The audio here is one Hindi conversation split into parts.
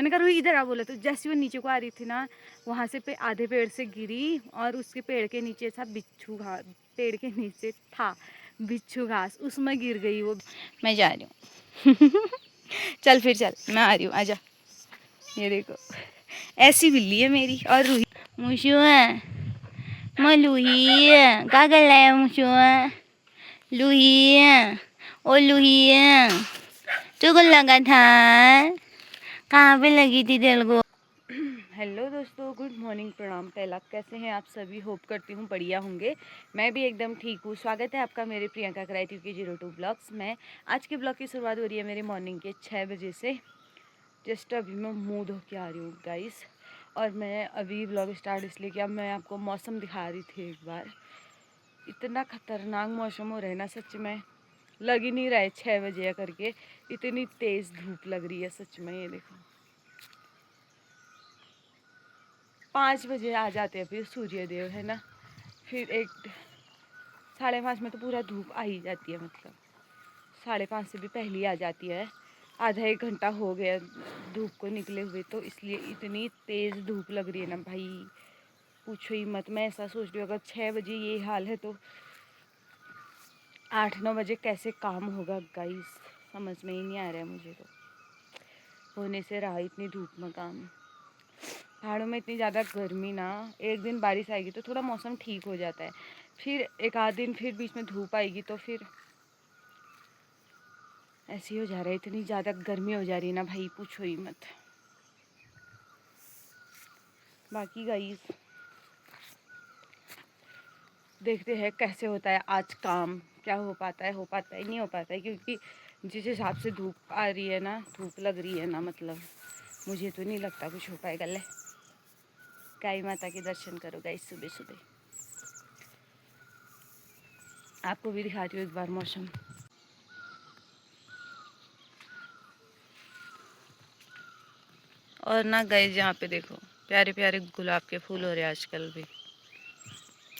मैंने कहा रूही इधर आ, बोला। तो जैसे वो नीचे को आ रही थी ना, वहाँ से आधे पेड़ से गिरी और उसके पेड़ के नीचे था बिच्छू घास, पेड़ के नीचे था बिच्छू घास, उसमें गिर गई वो। मैं जा रही हूँ चल फिर चल, मैं आ रही हूँ, आजा। ये देखो ऐसी बिल्ली है मेरी। और रूही मुशु है, मैं लूही है, क्या कर रहा है मुशु है, लूही है, ओ लूही है, तुझको लगा था, कहाँ पे लगी थी दिल को। हेलो दोस्तों, गुड मॉर्निंग, प्रणाम, पहला, कैसे हैं आप सभी? होप करती हूँ बढ़िया होंगे। मैं भी एकदम ठीक हूँ। स्वागत है आपका मेरे प्रियंका क्रिएटिव 02 ब्लॉग्स में। आज के ब्लॉग की शुरुआत हो रही है मेरे मॉर्निंग के 6 बजे से। जस्ट अभी मैं मुँह धो के आ रही हूँ गाइस। और मैं अभी ब्लॉग स्टार्ट इसलिए किया, मैं आपको मौसम दिखा रही थी एक बार। इतना ख़तरनाक मौसम हो रहा है ना, सच में लग ही नहीं रहा है 6 बजे करके, इतनी तेज़ धूप लग रही है सच में। ये देखो 5 बजे आ जाते हैं फिर सूर्यदेव, है ना। फिर 5:30 में तो पूरा धूप आ ही जाती है, मतलब 5:30 से भी पहले आ जाती है। आधा एक घंटा हो गया धूप को निकले हुए, तो इसलिए इतनी तेज़ धूप लग रही है ना भाई, पूछो ही मत। मैं ऐसा सोच रही हूँ अगर 6 बजे ये हाल है तो 8-9 बजे कैसे काम होगा गाइस, समझ में ही नहीं आ रहा है मुझे। तो होने से रहा इतनी धूप में काम। पहाड़ों में इतनी ज़्यादा गर्मी ना, एक दिन बारिश आएगी तो थोड़ा मौसम ठीक हो जाता है, फिर एक आध दिन फिर बीच में धूप आएगी तो फिर ऐसे ही हो जा रहा है। इतनी ज़्यादा गर्मी हो जा रही है ना भाई, पूछो ही मत। बाकी गाइस देखते हैं कैसे होता है आज काम, क्या हो पाता है नहीं हो पाता है, क्योंकि जिस हिसाब से धूप आ रही है ना, धूप लग रही है ना, मतलब मुझे तो नहीं लगता कुछ हो पाएगा। ले गाय माता के दर्शन करो गाइस सुबह सुबह। आपको भी दिखाती हूँ एक बार मौसम। और ना गाइस यहाँ पे देखो प्यारे प्यारे गुलाब के फूल हो रहे हैं आजकल भी।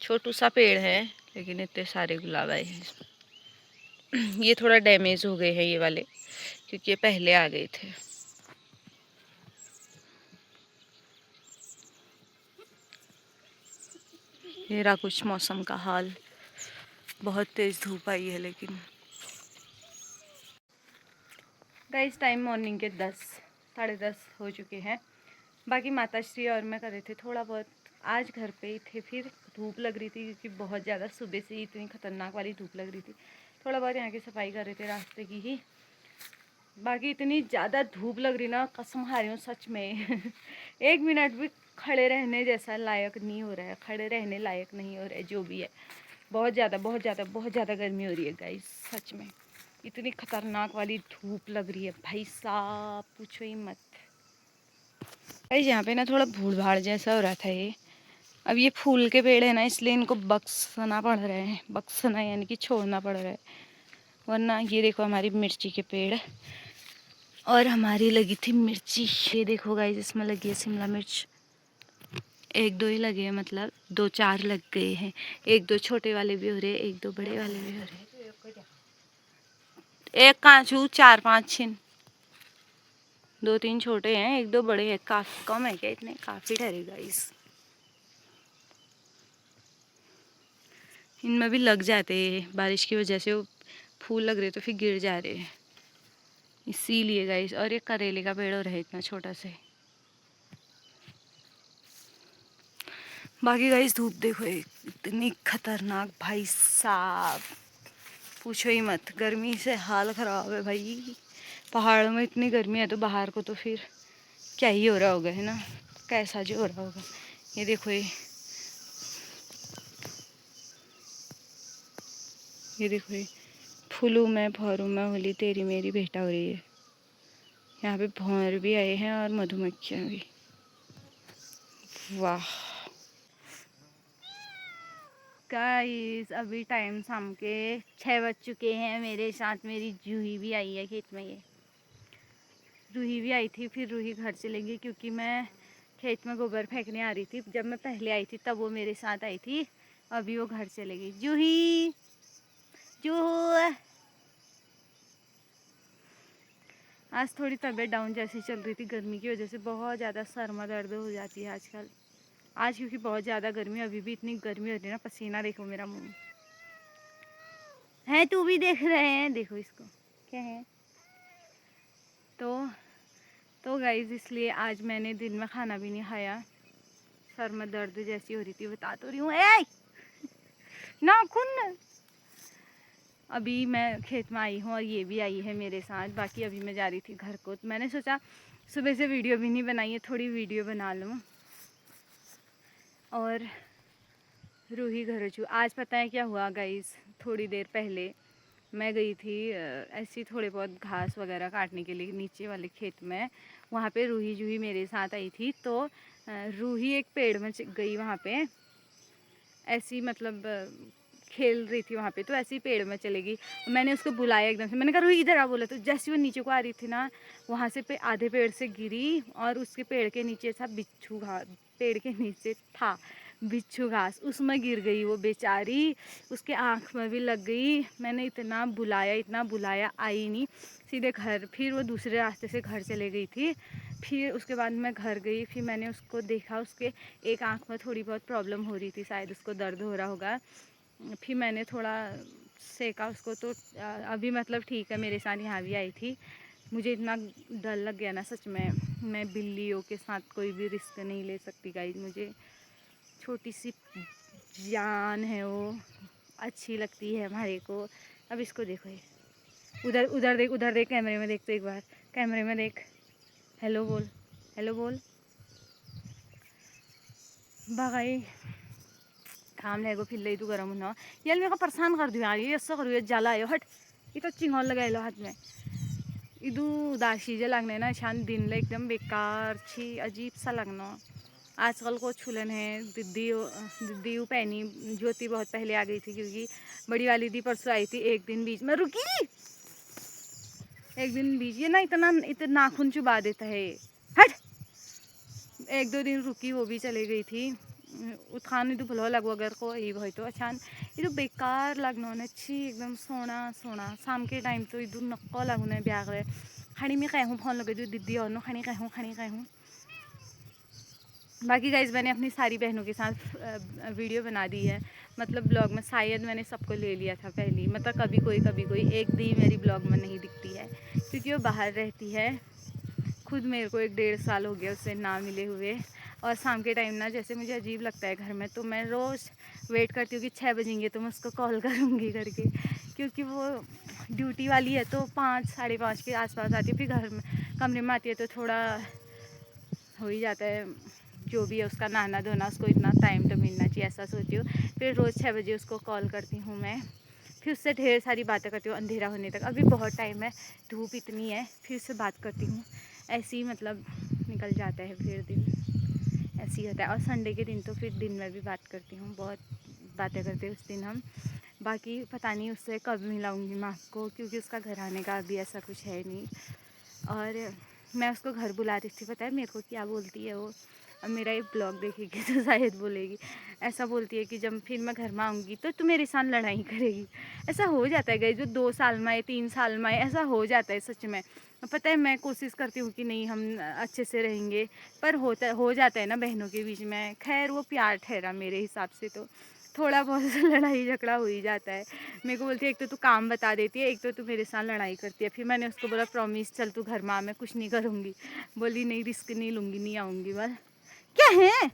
छोटू सा पेड़ है लेकिन इतने सारे गुलाब आए हैं। ये थोड़ा डैमेज हो गए हैं ये वाले, क्योंकि ये पहले आ गए थे। ये रहा कुछ मौसम का हाल। बहुत तेज धूप आई है लेकिन गाइस टाइम मॉर्निंग के 10-10:30 हो चुके हैं। बाकी माताश्री और मैं कर रहे थे थोड़ा बहुत, आज घर पे ही थे। फिर धूप लग रही थी क्योंकि बहुत ज़्यादा सुबह से ही इतनी खतरनाक वाली धूप लग रही थी। थोड़ा बहुत यहाँ की सफाई कर रहे थे रास्ते की ही। बाकी इतनी ज़्यादा धूप लग रही ना, कसम खा रही हूँ सच में। 1 मिनट भी खड़े रहने जैसा लायक नहीं हो रहा है, खड़े रहने लायक नहीं हो रहा है जो भी है। बहुत ज़्यादा बहुत ज़्यादा बहुत ज़्यादा गर्मी हो रही है गाइस, सच में इतनी खतरनाक वाली धूप लग रही है भाई साहब, पूछो ही मत। गाइस यहाँ पे ना थोड़ा भूड़ भाड़ जैसा हो रहा था ये। अब ये फूल के पेड़ है ना, इसलिए इनको बख्शना पड़ रहा है, बख्शना यानी कि छोड़ना पड़ रहा है, वरना ये देखो हमारी मिर्ची के पेड़ और हमारी लगी थी मिर्ची। ये देखो गाइस इसमें लगी है शिमला मिर्च, 1-2 ही लगे हैं, मतलब 2-4 लग गए हैं। 1-2 छोटे वाले भी हो रहे हैं, 1-2 बड़े वाले भी हो रहे हैं। एक कांचू 4-5 छिन, 2-3 छोटे हैं, 1-2 बड़े हैं। काफी कम है क्या? इतने काफी ठहरे गाइस। इनमें भी लग जाते हैं, बारिश की वजह से वो फूल लग रहे तो फिर गिर जा रहे हैं, इसीलिए गाइस। और ये करेले का पेड़ हो रहा है इतना छोटा से। बाकी गाइस धूप देखो इतनी खतरनाक भाई साहब, पूछो ही मत। गर्मी से हाल ख़राब है भाई। पहाड़ों में इतनी गर्मी है तो बाहर को तो फिर क्या ही हो रहा होगा, है ना, कैसा जो हो रहा होगा। ये देखो ये देखो ये फूलों में भौरों में होली तेरी मेरी भेंटा हो रही है। यहाँ पे भौर भी आए हैं और मधुमक्खियाँ भी। वाह गाइस अभी टाइम शाम के 6 बज चुके हैं। मेरे साथ मेरी जूही भी आई है खेत में। ये रूही भी आई थी, फिर रूही घर चली गई क्योंकि मैं खेत में गोबर फेंकने आ रही थी। जब मैं पहले आई थी तब वो मेरे साथ आई थी, अभी वो घर चले गई। जूही जूहू आज थोड़ी तबीयत डाउन जैसी चल रही थी, गर्मी की वजह से बहुत ज़्यादा सर में दर्द हो जाती है आजकल। आज क्योंकि बहुत ज़्यादा गर्मी, अभी भी इतनी गर्मी हो रही है ना, पसीना देखो मेरा मुंह है, तू भी देख रहे हैं, देखो इसको क्या है। तो गाइज इसलिए आज मैंने दिन में खाना भी नहीं खाया, सर में दर्द जैसी हो रही थी, बता तो रही हूँ। ए नाखून। अभी मैं खेत में आई हूँ और ये भी आई है मेरे साथ। बाकी अभी मैं जा रही थी घर को, तो मैंने सोचा सुबह से वीडियो भी नहीं बनाई है, थोड़ी वीडियो बना लूँ। और रूही घर चू आज पता है क्या हुआ गाइस, थोड़ी देर पहले मैं गई थी ऐसी थोड़े बहुत घास वगैरह काटने के लिए नीचे वाले खेत में। वहाँ पे रूही जूही मेरे साथ आई थी, तो रूही एक पेड़ में गई वहाँ पे, ऐसी मतलब खेल रही थी वहाँ पे, तो ऐसे ही पेड़ में चलेगी। मैंने उसको बुलाया एकदम से, मैंने कहा रूही इधर आ, बोला। तो जैसे वो नीचे को आ रही थी ना, वहाँ से आधे पेड़ से गिरी और उसके पेड़ के नीचे था बिच्छू घास, पेड़ के नीचे था बिच्छू घास, उसमें गिर गई वो बेचारी, उसके आँख में भी लग गई। मैंने इतना बुलाया आई नहीं, सीधे घर, फिर वो दूसरे रास्ते से घर चले गई थी। फिर उसके बाद मैं घर गई, फिर मैंने उसको देखा, उसके एक आँख में थोड़ी बहुत प्रॉब्लम हो रही थी, शायद उसको दर्द हो रहा होगा। फिर मैंने थोड़ा सेका उसको, तो अभी मतलब ठीक है, मेरे साथ यहाँ भी आई थी। मुझे इतना डर लग गया ना सच में, मैं बिल्लियों के साथ कोई भी रिस्क नहीं ले सकती गाइस। मुझे छोटी सी जान है, वो अच्छी लगती है हमारे को। अब इसको देखो, ये उधर उधर देख, कैमरे में देख, तो एक बार कैमरे में देख, हेलो बोल, हेलो बोल। भाई काम लगो फिर ले तू गरम ना, ये मेरे को परेशान कर दियो यार, ये ऐसा करो, ये जला है हट, ये तो चिंगल लगाए लो हाथ में, इदू उदासी जे लगने ना छान दिन ले एकदम बेकार छी, अजीब सा लगना। आजकल को छुलन है, दीदी पहनी, ज्योति बहुत पहले आ गई थी, क्योंकि बड़ी वाली दी परसों आई थी, एक दिन बीच में रुकी, एक दिन बीच, ये ना इतना नाखून चुबा देता है, हट। एक दो दिन रुकी, वो भी चले गई थी। उत्खान तो भलो लगो अगर को ये भाई तो अच्छा, ये तो बेकार लगना अच्छी एकदम सोना सोना। शाम के टाइम तो इधर नक्को लगना ब्याह करे खानी में कहूँ, फोन लगे जो दीदी और नो खानी कहूँ। बाकी गाइज मैंने अपनी सारी बहनों के साथ वीडियो बना दी है, मतलब ब्लॉग में शायद मैंने सबको ले लिया था पहले, मतलब कभी कोई एक दी मेरी ब्लॉग में नहीं दिखती है, क्योंकि वो बाहर रहती है। खुद मेरे को 1-1.5 साल हो गया उससे ना मिले हुए। और शाम के टाइम ना जैसे मुझे अजीब लगता है घर में, तो मैं रोज़ वेट करती हूँ कि 6 बजेंगे तो मैं उसको कॉल करूँगी करके, क्योंकि वो ड्यूटी वाली है, तो 5-5:30 के आसपास आती है, फिर घर में कमरे में आती है, तो थोड़ा हो ही जाता है जो भी है उसका नहाना धोना, उसको इतना टाइम तो मिलना चाहिए, ऐसा सोचती हूँ। फिर रोज़ 6 बजे उसको कॉल करती हूँ मैं, फिर उससे ढेर सारी बातें करती हूँ अंधेरा होने तक। अभी बहुत टाइम है, धूप इतनी है, फिर उससे बात करती हूँ, ऐसे ही मतलब निकल जाता है फिर दिन, ऐसे ही होता है। और संडे के दिन तो फिर दिन में भी बात करती हूँ, बहुत बातें करते हैं उस दिन हम। बाकी पता नहीं उससे कब मिलाऊंगी मैं आपको, क्योंकि उसका घर आने का अभी ऐसा कुछ है नहीं। और मैं उसको घर बुला रही थी, पता है मेरे को क्या बोलती है वो, अब मेरा ये ब्लॉग देखेगी तो शायद बोलेगी, ऐसा बोलती है कि जब फिर मैं घर में आऊँगी तो तू मेरे साथ लड़ाई करेगी। ऐसा हो जाता है गाइस, जो 2 साल में आए 3 साल में आए, ऐसा हो जाता है सच में। पता है मैं कोशिश करती हूँ कि नहीं हम अच्छे से रहेंगे, पर हो जाता है ना बहनों के बीच में। खैर वो प्यार ठहरा मेरे हिसाब से, तो थोड़ा बहुत लड़ाई झगड़ा हो ही जाता है। मेरे को बोलती है एक तो तू काम बता देती है, एक तो तू मेरे साथ लड़ाई करती है। फिर मैंने उसको बोला प्रॉमिस चल तू घर में आ, मैं कुछ नहीं करूँगी। बोली नहीं रिस्क नहीं लूँगी, नहीं आऊँगी। बस क्या है,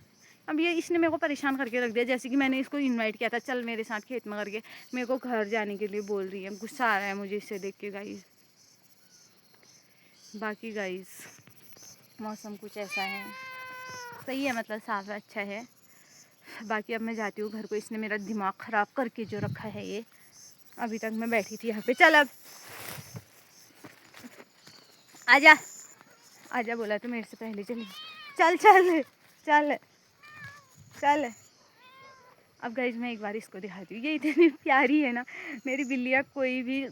अब ये इसने मेरे को परेशान करके रख दिया। जैसे कि मैंने इसको इनवाइट किया था चल मेरे साथ खेत में करके, मेरे को घर जाने के लिए बोल रही है। गुस्सा आ रहा है मुझे इससे देख के गाइस। बाकी गाइस मौसम कुछ ऐसा है, सही है, मतलब साफ है, अच्छा है। बाकी अब मैं जाती हूँ घर को, इसने मेरा दिमाग ख़राब करके जो रखा है ये। अभी तक मैं बैठी थी यहाँ पे, चल अब आजा आजा, बोला तो मेरे से पहले चली, चल चल चल चल। अब गाइज मैं एक बार इसको दिखाती हूँ, ये इतनी प्यारी है ना मेरी बिल्लियाँ। कोई भी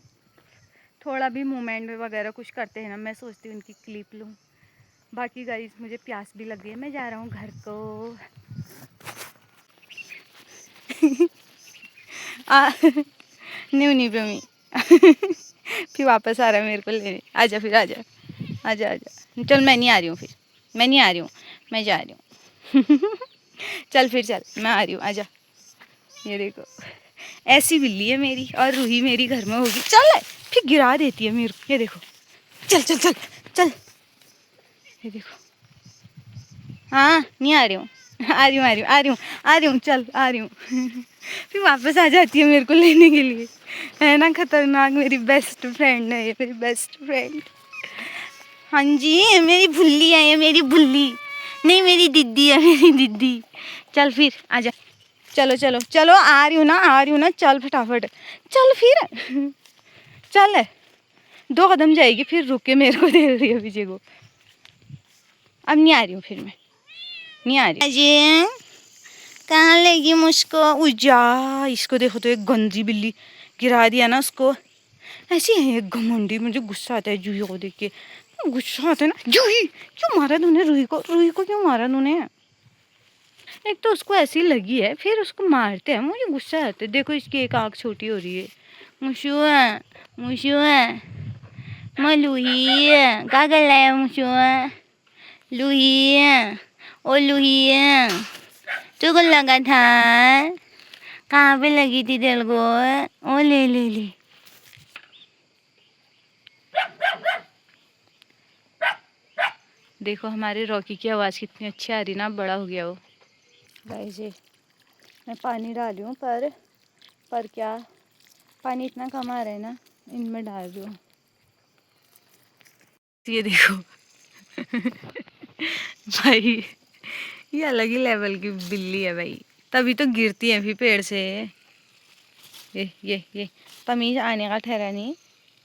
थोड़ा भी मूवमेंट वगैरह कुछ करते हैं ना, मैं सोचती हूँ उनकी क्लिप लूँ। बाकी गाइज मुझे प्यास भी लग गई है, मैं जा रहा हूँ घर को। न्यू न्यू पे मी फिर वापस आ रहा है मेरे को लेने, आजा फिर आजा। आजा आजा। चल मैं नहीं आ रही हूँ फिर, मैं नहीं आ रही हूँ, मैं जा रही हूँ। चल फिर चल, मैं आ रही हूँ, आजा। ये देखो ऐसी बिल्ली है मेरी, और रूही मेरी घर में होगी। चल फिर गिरा देती है मेरे को, ये देखो। चल चल चल चल, ये देखो। हाँ नहीं आ रही हूँ, आ रही हूँ आ रही हूँ आ रही हूँ आ रही हूँ, चल आ रही हूँ। फिर वापस आ जाती है मेरे को लेने के लिए, है ना खतरनाक। मेरी बेस्ट फ्रेंड है ये, मेरी बेस्ट फ्रेंड। हाँ जी, ये मेरी भुल्ली है, ये मेरी भुल्ली नहीं, मेरी दीदी है, मेरी दीदी। चल फिर आजा, चलो चलो चलो, आ रही हूँ ना, आ रही हूँ ना, चल फटाफट चल फिर। चल 2 कदम जाएगी फिर रुक के मेरे को देख रही है पीछे को। अब नहीं आ रही हूँ फिर, मैं नहीं आ रही। अजय कहाँ लेगी मुझको? उजा, इसको देखो तो, एक गंदी बिल्ली गिरा दिया ना उसको। ऐसी है एक घमंडी, मुझे गुस्सा आता है जूही को देख के, गुस्सा आता है ना। जूही क्यों मारा तूने रूही को? रूही को क्यों मारा तूने? एक तो उसको ऐसी लगी है, फिर उसको मारते हैं, मुझे गुस्सा आता है। देखो इसकी एक आँख छोटी हो रही है। मुशुआ मुशुआ मलूही क्या कर रहा है मुशुआ? लूही ओ लूही, तुझको लगा था? कहाँ पे लगी थी तेरे को? ओ ले ले ले। देखो हमारे रॉकी की आवाज़ कितनी अच्छी आ रही ना, बड़ा हो गया वो। गाइस ये मैं पानी डाली हूँ, पर क्या पानी इतना कम आ रहा है ना, इनमें डाल रही हूँ। ये देखो। भाई ये अलग ही लेवल की बिल्ली है भाई, तभी तो गिरती है फिर पेड़ से। ये तमीज़ आने का ठहरा नहीं,